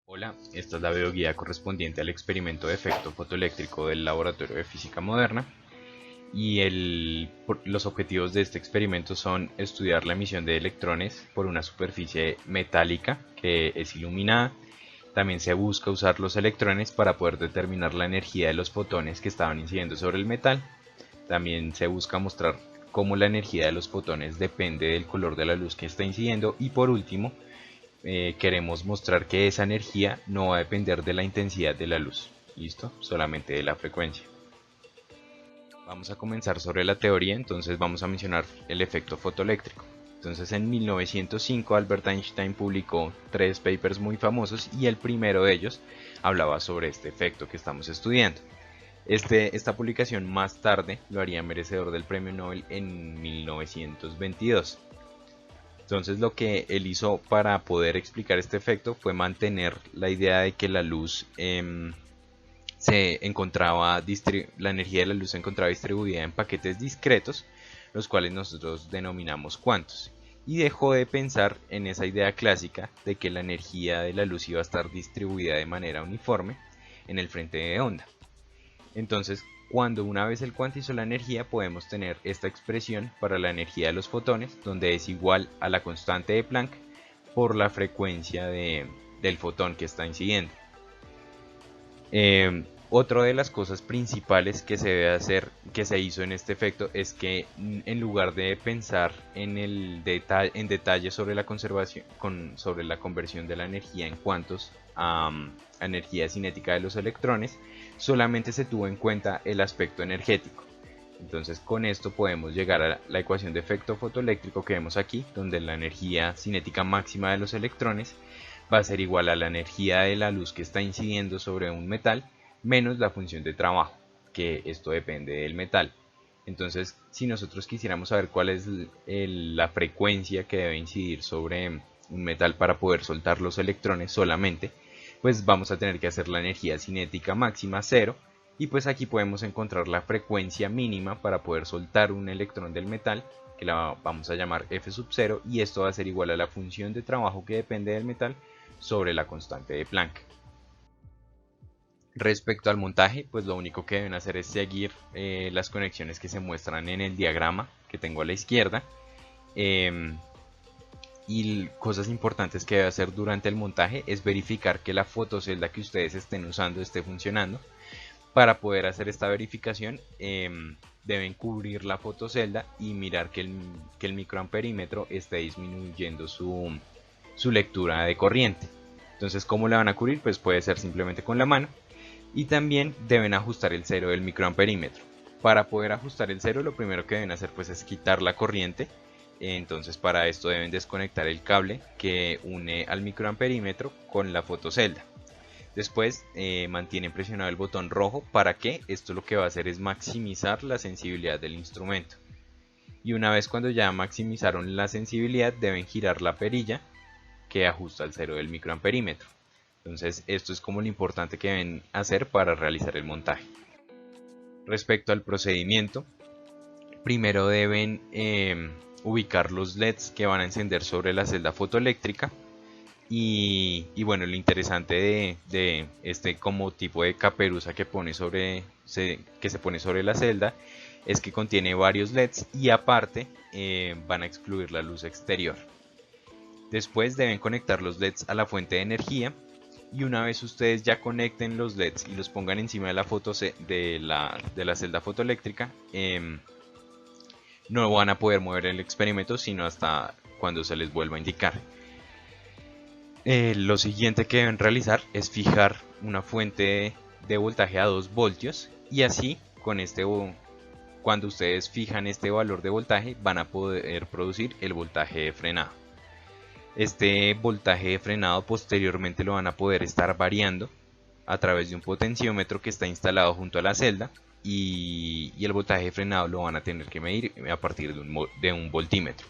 Hola, esta es la videoguía correspondiente al experimento de efecto fotoeléctrico del Laboratorio de Física Moderna y los objetivos de este experimento son estudiar la emisión de electrones por una superficie metálica que es iluminada. También se busca usar los electrones para poder determinar la energía de los fotones que estaban incidiendo sobre el metal. También se busca mostrar cómo la energía de los fotones depende del color de la luz que está incidiendo y por último queremos mostrar que esa energía no va a depender de la intensidad de la luz, ¿listo? Solamente de la frecuencia. Vamos a comenzar sobre la teoría, entonces vamos a mencionar el efecto fotoeléctrico. Entonces en 1905 Albert Einstein publicó tres papers muy famosos y el primero de ellos hablaba sobre este efecto que estamos estudiando. Esta publicación más tarde lo haría merecedor del premio Nobel en 1922. Entonces lo que él hizo para poder explicar este efecto fue mantener la idea de que la luz la energía de la luz se encontraba distribuida en paquetes discretos, los cuales nosotros denominamos cuantos. Y dejó de pensar en esa idea clásica de que la energía de la luz iba a estar distribuida de manera uniforme en el frente de onda. Entonces, cuando una vez él cuantizó la energía, podemos tener esta expresión para la energía de los fotones, donde es igual a la constante de Planck por la frecuencia del fotón que está incidiendo. Otra de las cosas principales que se debe hacer, que se hizo en este efecto, es que en lugar de pensar en detalle sobre la conservación, sobre la conversión de la energía en cuantos a energía cinética de los electrones, solamente se tuvo en cuenta el aspecto energético. Entonces con esto podemos llegar a la ecuación de efecto fotoeléctrico que vemos aquí, donde la energía cinética máxima de los electrones va a ser igual a la energía de la luz que está incidiendo sobre un metal menos la función de trabajo, que esto depende del metal. Entonces, si nosotros quisiéramos saber cuál es la frecuencia que debe incidir sobre un metal para poder soltar los electrones solamente, pues vamos a tener que hacer la energía cinética máxima 0, y pues aquí podemos encontrar la frecuencia mínima para poder soltar un electrón del metal, que la vamos a llamar F sub 0, y esto va a ser igual a la función de trabajo que depende del metal sobre la constante de Planck. Respecto al montaje, pues lo único que deben hacer es seguir las conexiones que se muestran en el diagrama que tengo a la izquierda. Y cosas importantes que debe hacer durante el montaje es verificar que la fotocelda que ustedes estén usando esté funcionando. Para poder hacer esta verificación deben cubrir la fotocelda y mirar que el microamperímetro esté disminuyendo su lectura de corriente. Entonces, ¿cómo la van a cubrir? Pues puede ser simplemente con la mano. Y también deben ajustar el cero del microamperímetro. Para poder ajustar el cero, lo primero que deben hacer pues es quitar la corriente. Entonces para esto deben desconectar el cable que une al microamperímetro con la fotocelda. Después mantienen presionado el botón rojo. ¿Para qué? Esto lo que va a hacer es maximizar la sensibilidad del instrumento. Y una vez cuando ya maximizaron la sensibilidad, deben girar la perilla que ajusta el cero del microamperímetro. Entonces esto es como lo importante que deben hacer para realizar el montaje. Respecto al procedimiento, primero deben ubicar los LEDs que van a encender sobre la celda fotoeléctrica. Y bueno, lo interesante de este como tipo de caperuza que se pone sobre la celda es que contiene varios LEDs y aparte van a excluir la luz exterior. Después deben conectar los LEDs a la fuente de energía, y una vez ustedes ya conecten los LEDs y los pongan encima de la celda fotoeléctrica, no van a poder mover el experimento sino hasta cuando se les vuelva a indicar. Lo siguiente que deben realizar es fijar una fuente de voltaje a 2 voltios, y así cuando ustedes fijan este valor de voltaje van a poder producir el voltaje de frenado. Este voltaje de frenado posteriormente lo van a poder estar variando a través de un potenciómetro que está instalado junto a la celda, y el voltaje de frenado lo van a tener que medir a partir de un voltímetro.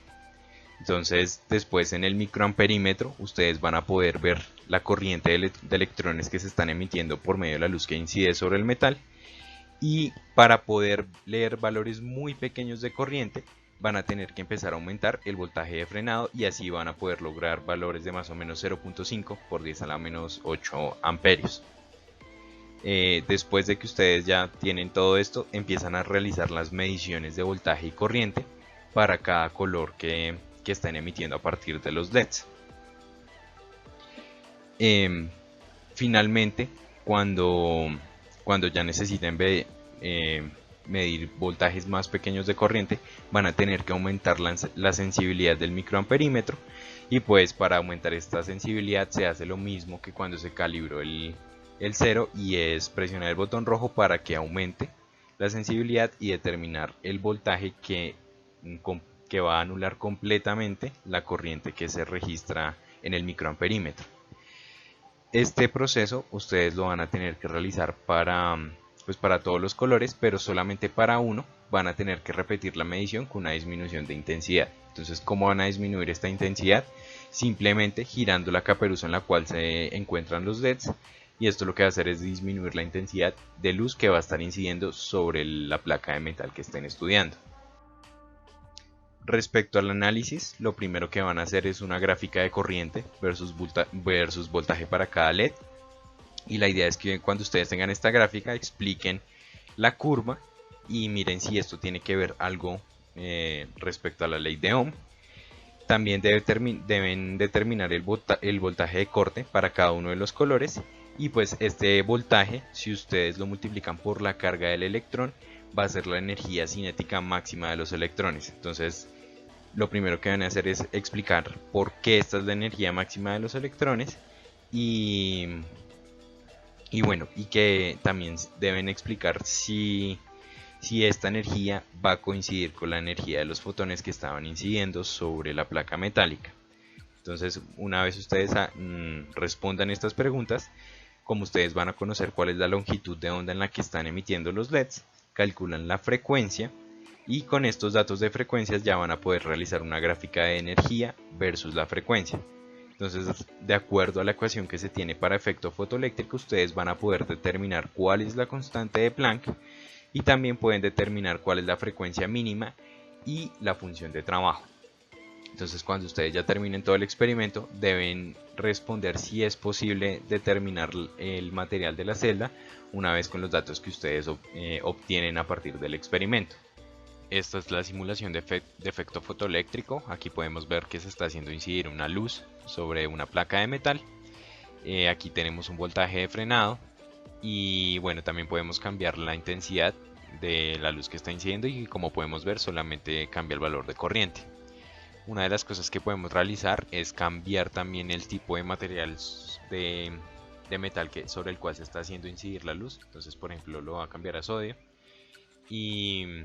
Entonces después en el microamperímetro ustedes van a poder ver la corriente de electrones que se están emitiendo por medio de la luz que incide sobre el metal, y para poder leer valores muy pequeños de corriente van a tener que empezar a aumentar el voltaje de frenado y así van a poder lograr valores de más o menos 0.5 por 10 a la menos 8 amperios. Después de que ustedes ya tienen todo esto, empiezan a realizar las mediciones de voltaje y corriente para cada color que están emitiendo a partir de los LEDs. Finalmente, cuando ya necesiten medir voltajes más pequeños de corriente, van a tener que aumentar la sensibilidad del microamperímetro, y pues para aumentar esta sensibilidad se hace lo mismo que cuando se calibró el cero, y es presionar el botón rojo para que aumente la sensibilidad y determinar el voltaje que va a anular completamente la corriente que se registra en el microamperímetro. Este proceso ustedes lo van a tener que realizar para todos los colores, pero solamente para uno van a tener que repetir la medición con una disminución de intensidad. Entonces, ¿cómo van a disminuir esta intensidad? Simplemente girando la caperuza en la cual se encuentran los LEDs, y esto lo que va a hacer es disminuir la intensidad de luz que va a estar incidiendo sobre la placa de metal que estén estudiando. Respecto al análisis, lo primero que van a hacer es una gráfica de corriente versus voltaje para cada LED. Y la idea es que cuando ustedes tengan esta gráfica expliquen la curva y miren si esto tiene que ver algo respecto a la ley de Ohm. También deben determinar el voltaje de corte para cada uno de los colores, y pues este voltaje, si ustedes lo multiplican por la carga del electrón, va a ser la energía cinética máxima de los electrones. Entonces, lo primero que van a hacer es explicar por qué esta es la energía máxima de los electrones, y bueno, y que también deben explicar si esta energía va a coincidir con la energía de los fotones que estaban incidiendo sobre la placa metálica. Entonces, una vez ustedes respondan estas preguntas, como ustedes van a conocer cuál es la longitud de onda en la que están emitiendo los LEDs, calculan la frecuencia, y con estos datos de frecuencias ya van a poder realizar una gráfica de energía versus la frecuencia. Entonces, de acuerdo a la ecuación que se tiene para efecto fotoeléctrico, ustedes van a poder determinar cuál es la constante de Planck, y también pueden determinar cuál es la frecuencia mínima y la función de trabajo. Entonces, cuando ustedes ya terminen todo el experimento, deben responder si es posible determinar el material de la celda una vez con los datos que ustedes obtienen a partir del experimento. Esta es la simulación de efecto fotoeléctrico. Aquí podemos ver que se está haciendo incidir una luz sobre una placa de metal. Aquí tenemos un voltaje de frenado, y bueno, también podemos cambiar la intensidad de la luz que está incidiendo, y como podemos ver solamente cambia el valor de corriente. Una de las cosas que podemos realizar es cambiar también el tipo de material de metal sobre el cual se está haciendo incidir la luz. Entonces, por ejemplo, lo va a cambiar a sodio, y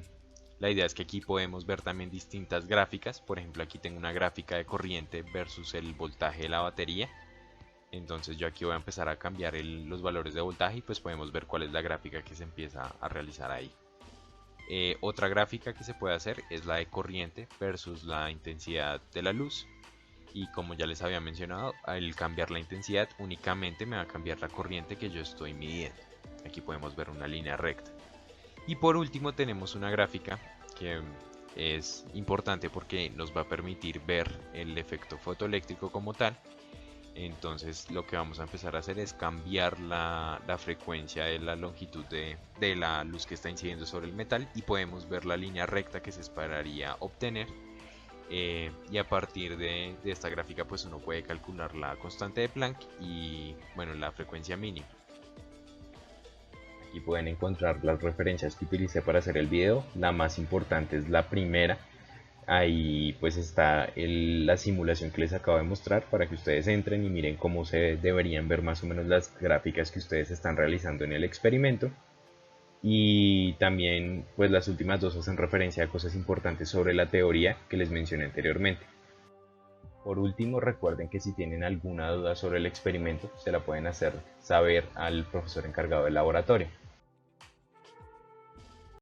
la idea es que aquí podemos ver también distintas gráficas. Por ejemplo, aquí tengo una gráfica de corriente versus el voltaje de la batería. Entonces yo aquí voy a empezar a cambiar los valores de voltaje, y pues podemos ver cuál es la gráfica que se empieza a realizar ahí. Otra gráfica que se puede hacer es la de corriente versus la intensidad de la luz, y como ya les había mencionado, al cambiar la intensidad únicamente me va a cambiar la corriente que yo estoy midiendo. Aquí podemos ver una línea recta. Y por último tenemos una gráfica que es importante porque nos va a permitir ver el efecto fotoeléctrico como tal. Entonces lo que vamos a empezar a hacer es cambiar la frecuencia de la longitud de la luz que está incidiendo sobre el metal, y podemos ver la línea recta que se esperaría obtener. Y a partir de esta gráfica pues uno puede calcular la constante de Planck y bueno, la frecuencia mínima. Aquí pueden encontrar las referencias que utilicé para hacer el video. La más importante es la primera. Ahí pues está la simulación que les acabo de mostrar para que ustedes entren y miren cómo se deberían ver más o menos las gráficas que ustedes están realizando en el experimento. Y también pues las últimas dos hacen referencia a cosas importantes sobre la teoría que les mencioné anteriormente. Por último, recuerden que si tienen alguna duda sobre el experimento se la pueden hacer saber al profesor encargado del laboratorio.